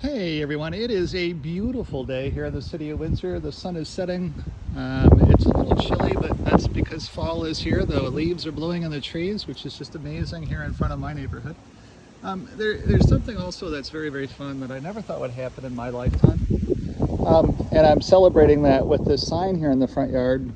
Hey everyone, it is a beautiful day here in the city of Windsor. The sun is setting. It's a little chilly, but that's because fall is here. The leaves are blowing on the trees, which is just amazing here in front of my neighborhood. There's something also that's very, very fun that I never thought would happen in my lifetime. And I'm celebrating that with this sign here in the front yard.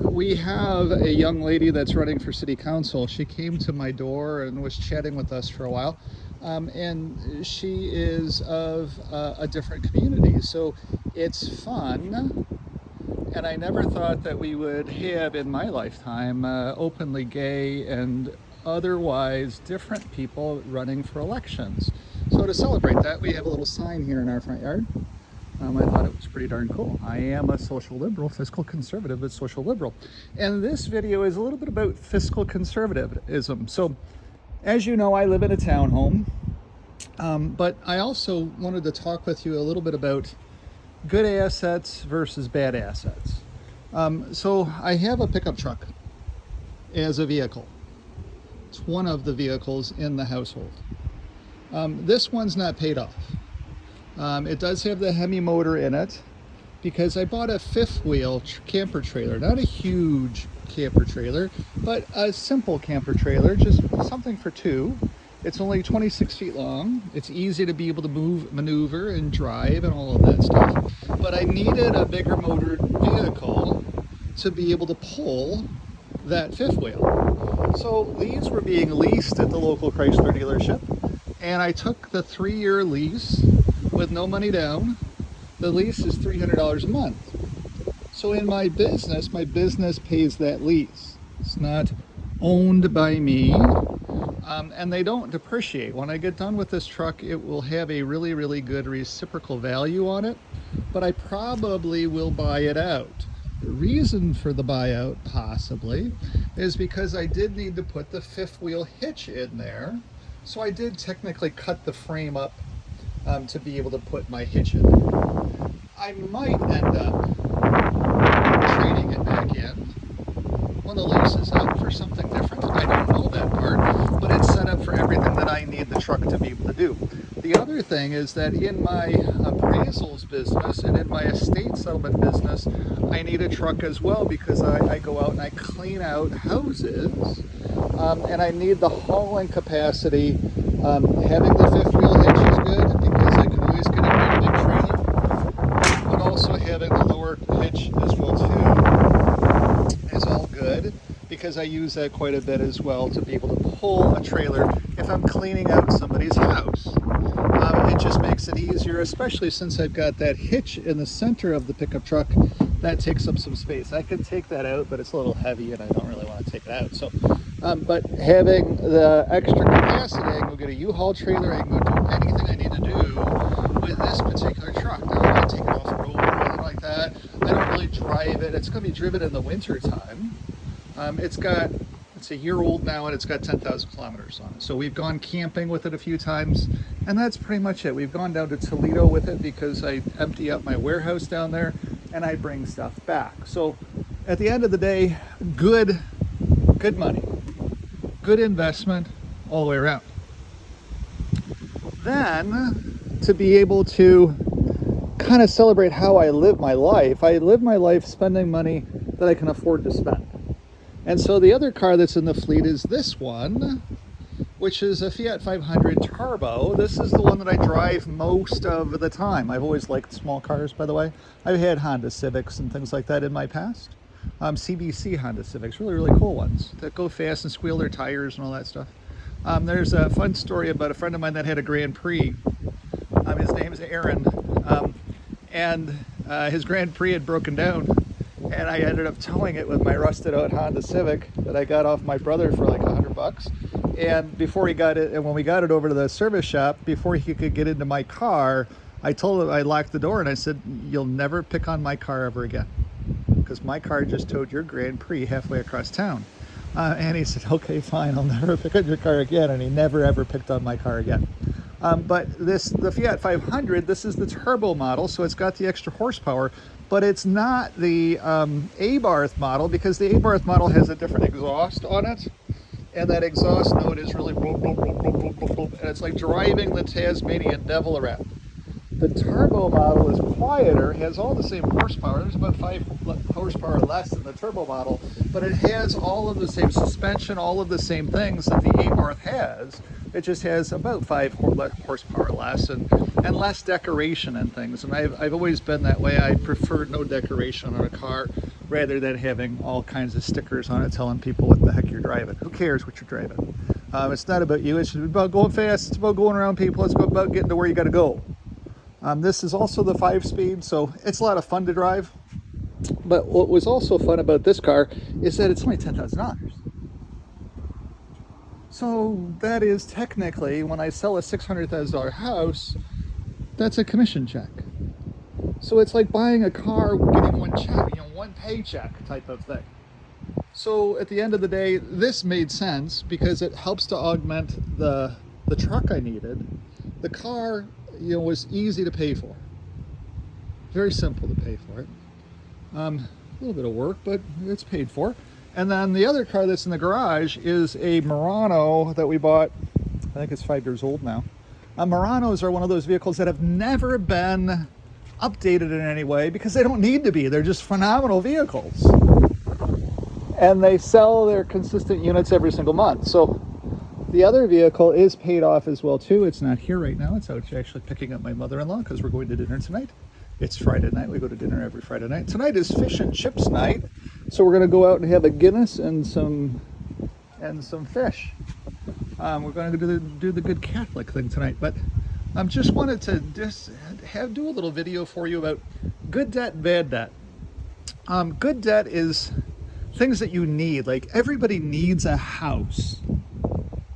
We have a young lady that's running for city council. She came to my door and was chatting with us for a while. And she is of a different community. So it's fun. And I never thought that we would have in my lifetime openly gay and otherwise different people running for elections. So to celebrate that, we have a little sign here in our front yard. I thought it was pretty darn cool. I am a social liberal, fiscal conservative, but social liberal. And this video is a little bit about fiscal conservatism. So as you know, I live in a townhome, but I also wanted to talk with you a little bit about good assets versus bad assets. So I have a pickup truck as a vehicle. It's one of the vehicles in the household. This one's not paid off. It does have the Hemi motor in it because I bought a fifth wheel camper trailer, not a huge camper trailer, but a simple camper trailer, just something for two. It's only 26 feet long. It's easy to be able to move, maneuver, and drive and all of that stuff. But I needed a bigger motored vehicle to be able to pull that fifth wheel. So these were being leased at the local Chrysler dealership, and I took the 3-year lease with no money down. The lease is $300 a month. So in my business pays that lease. It's not owned by me, and they don't depreciate. When I get done with this truck, it will have a really, really good reciprocal value on it, but I probably will buy it out. The reason for the buyout, possibly, is because I did need to put the fifth wheel hitch in there. So I did technically cut the frame up to be able to put my hitch in. I might end up trading it back in when the lease is up for something different. I don't know that part, but it's set up for everything that I need the truck to be able to do. The other thing is that in my appraisals business and in my estate settlement business, I need a truck as well because I go out and I clean out houses, and I need the hauling capacity. Having the fifth wheel hitch is good because I can always get a big trailer, but also having the lower hitch as well too is all good because I use that quite a bit as well to be able to pull a trailer if I'm cleaning out somebody's house. It just makes it easier, especially since I've got that hitch in the center of the pickup truck. That takes up some space. I could take that out, but it's a little heavy and I don't really want to take it out. So, but having the extra capacity, I can go get a U-Haul trailer, I can go do anything I need to do with this particular truck. I don't want to take it off the road or anything like that. I don't really drive it. It's going to be driven in the winter time. It's a year old now and it's got 10,000 kilometers on it. So we've gone camping with it a few times and that's pretty much it. We've gone down to Toledo with it because I empty out my warehouse down there and I bring stuff back. So at the end of the day, good money, good investment all the way around. Then to be able to kind of celebrate how I live my life spending money that I can afford to spend. And so the other car that's in the fleet is this one, which is a Fiat 500 Turbo. This is the one that I drive most of the time. I've always liked small cars, by the way. I've had Honda Civics and things like that in my past. CBC Honda Civics, really, really cool ones that go fast and squeal their tires and all that stuff. There's a fun story about a friend of mine that had a Grand Prix. His name's Aaron. And his Grand Prix had broken down. And I ended up towing it with my rusted out Honda Civic that I got off my brother for like $100. And before he got it, and when we got it over to the service shop, before he could get into my car, I told him, I locked the door and I said, "You'll never pick on my car ever again, because my car just towed your Grand Prix halfway across town." And he said, "Okay, fine, I'll never pick on your car again." And he never ever picked on my car again. But the Fiat 500, this is the turbo model, so it's got the extra horsepower, but it's not the Abarth model because the Abarth model has a different exhaust on it. And that exhaust note is really boom, boom, boom, boom, boom, boom, boom. And it's like driving the Tasmanian devil around. The turbo model is quieter, has all the same horsepower. There's about 5 horsepower less than the turbo model, but it has all of the same suspension, all of the same things that the Abarth has. It just has about 5 horsepower less and less decoration and things. And I've always been that way. I prefer no decoration on a car rather than having all kinds of stickers on it telling people what the heck you're driving. Who cares what you're driving? It's not about you. It's about going fast. It's about going around people. It's about getting to where you got to go. This is also the 5-speed, so it's a lot of fun to drive. But what was also fun about this car is that it's only $10,000. So that is technically, when I sell a $600,000 house, that's a commission check. So it's like buying a car, getting one check, one paycheck type of thing. So at the end of the day, this made sense because it helps to augment the truck I needed. The car, was easy to pay for. Very simple to pay for it. A little bit of work, but it's paid for. And then the other car that's in the garage is a Murano that we bought. I think it's 5 years old now. Muranos are one of those vehicles that have never been updated in any way because they don't need to be. They're just phenomenal vehicles. And they sell their consistent units every single month. So the other vehicle is paid off as well too. It's not here right now. It's out actually picking up my mother-in-law because we're going to dinner tonight. It's Friday night. We go to dinner every Friday night. Tonight is fish and chips night. So we're going to go out and have a Guinness and some fish. We're going to do the good Catholic thing tonight. But I just wanted to do a little video for you about good debt, bad debt. Good debt is things that you need. Like everybody needs a house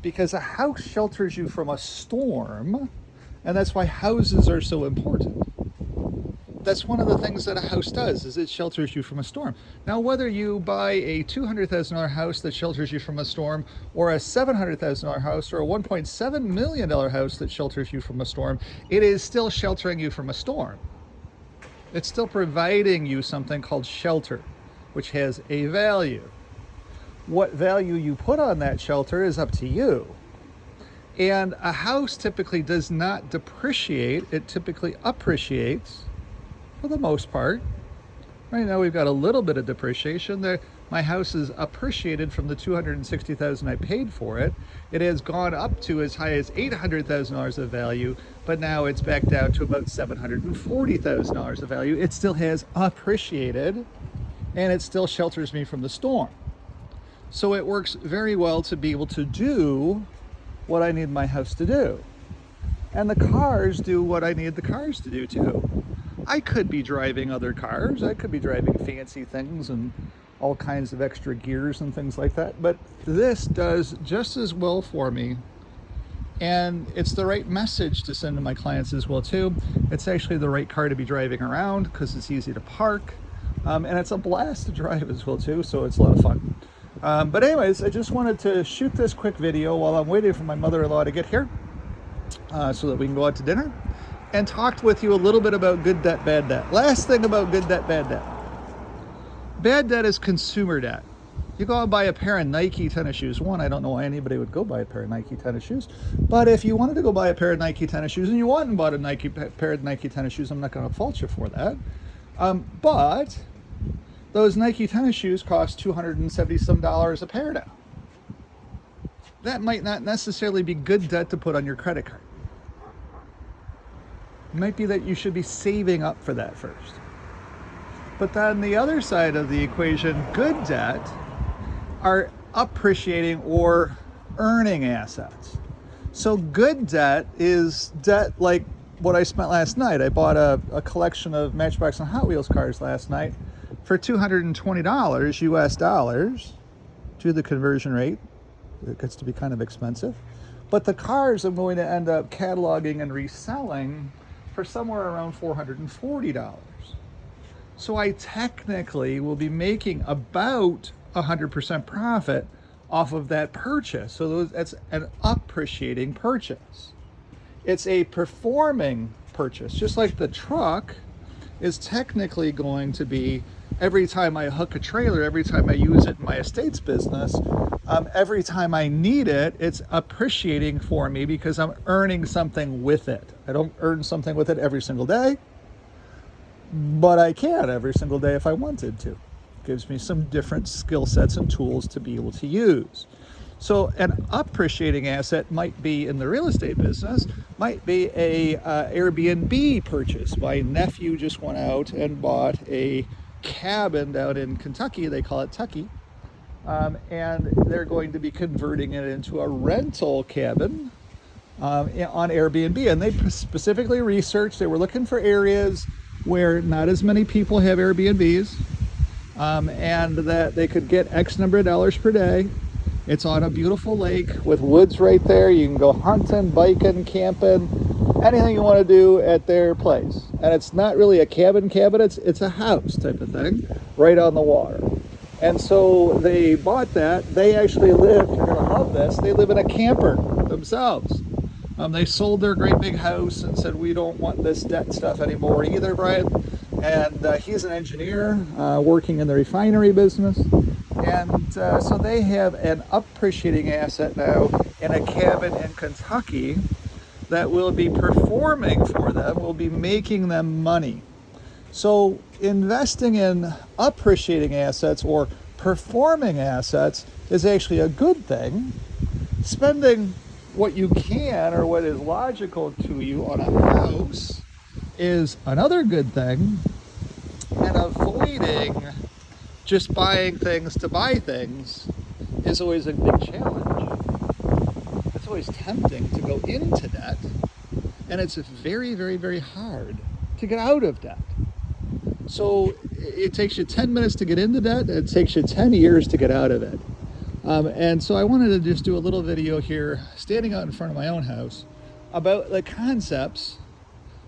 because a house shelters you from a storm, and that's why houses are so important. That's one of the things that a house does, is it shelters you from a storm. Now, whether you buy a $200,000 house that shelters you from a storm, or a $700,000 house, or a $1.7 million house that shelters you from a storm, it is still sheltering you from a storm. It's still providing you something called shelter, which has a value. What value you put on that shelter is up to you. And a house typically does not depreciate, it typically appreciates for the most part. Right now we've got a little bit of depreciation there. My house is appreciated from the $260,000 I paid for it. It has gone up to as high as $800,000 of value, but now it's back down to about $740,000 of value. It still has appreciated, and it still shelters me from the storm. So it works very well to be able to do what I need my house to do. And the cars do what I need the cars to do too. I could be driving other cars. I could be driving fancy things and all kinds of extra gears and things like that. But this does just as well for me. And it's the right message to send to my clients as well too. It's actually the right car to be driving around because it's easy to park. And it's a blast to drive as well too, so it's a lot of fun. But anyways, I just wanted to shoot this quick video while I'm waiting for my mother-in-law to get here so that we can go out to dinner, and talked with you a little bit about good debt, bad debt. Last thing about good debt, bad debt. Bad debt is consumer debt. You go and buy a pair of Nike tennis shoes. One, I don't know why anybody would go buy a pair of Nike tennis shoes, but if you wanted to go buy a pair of Nike tennis shoes and you went and bought a pair of Nike tennis shoes, I'm not going to fault you for that. But those Nike tennis shoes cost $270 some a pair now. That might not necessarily be good debt to put on your credit card. It might be that you should be saving up for that first. But then the other side of the equation, good debt, are appreciating or earning assets. So good debt is debt like what I spent last night. I bought a collection of Matchbox and Hot Wheels cars last night for $220 US dollars. To the conversion rate, it gets to be kind of expensive. But the cars I'm going to end up cataloging and reselling for somewhere around $440. So I technically will be making about 100% profit off of that purchase. So that's an appreciating purchase. It's a performing purchase, just like the truck is technically going to be, every time I hook a trailer, every time I use it in my estates business, every time I need it, it's appreciating for me because I'm earning something with it. I don't earn something with it every single day, but I can every single day if I wanted to. It gives me some different skill sets and tools to be able to use. So an appreciating asset might be in the real estate business, might be a Airbnb purchase. My nephew just went out and bought a cabin out in Kentucky. They call it Tucky. And they're going to be converting it into a rental cabin on Airbnb. And they specifically researched, they were looking for areas where not as many people have Airbnbs, and that they could get X number of dollars per day. It's on a beautiful lake with woods right there. You can go hunting, biking, camping, anything you want to do at their place. And it's not really a cabin, it's a house type of thing right on the water. And so they bought that. They actually live, you're going to love this, they live in a camper themselves. They sold their great big house and said, we don't want this debt stuff anymore either, Brian. And he's an engineer working in the refinery business. And so they have an appreciating asset now in a cabin in Kentucky that will be performing for them, will be making them money. So investing in appreciating assets or performing assets is actually a good thing. Spending what you can or what is logical to you on a house is another good thing. And avoiding just buying things to buy things is always a big challenge. It's always tempting to go into debt, and it's very, very, very hard to get out of debt. So it takes you 10 minutes to get into debt, it takes you 10 years to get out of it. And so I wanted to just do a little video here, standing out in front of my own house, about the concepts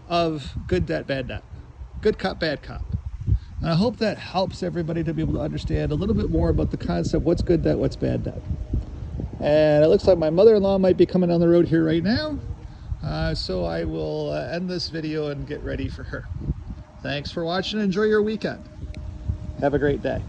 of good debt, bad debt, good cop, bad cop. And I hope that helps everybody to be able to understand a little bit more about the concept, what's good debt, what's bad debt. And it looks like my mother-in-law might be coming down the road here right now. So I will end this video and get ready for her. Thanks for watching. Enjoy your weekend. Have a great day.